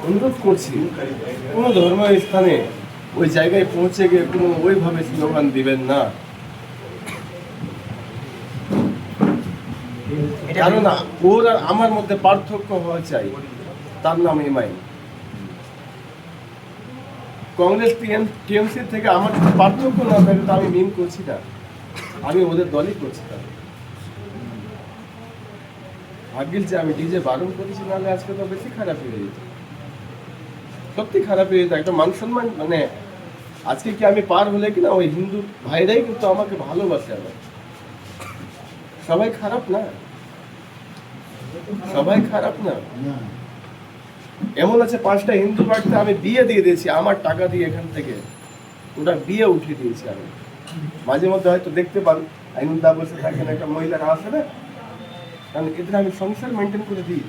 অনুরোধ করছি কোনো ধর্মীয় স্থানে ওই জায়গায় পৌঁছে গিয়ে কোনো ওইভাবে স্লোগান দিবেন না, কারণ ওর আর আমার মধ্যে পার্থক্য হওয়া চাই, তার নাম এমআই। কংগ্রেস টিএমসি থেকে আমার পার্থক্য না থাকে তো আমি মিম করছি না, আমি ওদের দলই করছি না। ভাগ্যিস যে আমি ডিজে বারণ করেছি, নাহলে আজকে তো বেশি খারাপ হয়ে যেত, সত্যি খারাপ হয়ে যেত। একটা মান সম্মান মানে আজকে কি আমি পার হলে কিনা ওই হিন্দু ভাইরাই কিন্তু আমাকে ভালোবাসে। আমার সবাই খারাপ না, সবাই খারাপ না। এমন আছে 5টা হিন্দু বাড়িতে আমি বিয়ে দিয়ে দিয়েছি আমার টাকা দিয়ে, এখান থেকে ওটা বিয়ে উঠিয়ে দিয়েছি আমি। মাঝে মধ্যে হয়তো দেখতে পান আইনুদ্দা বসে থাকেন, একটা মহিলারা আসে না, কারণ এদের আমি সংসার মেনটেন করে দিই।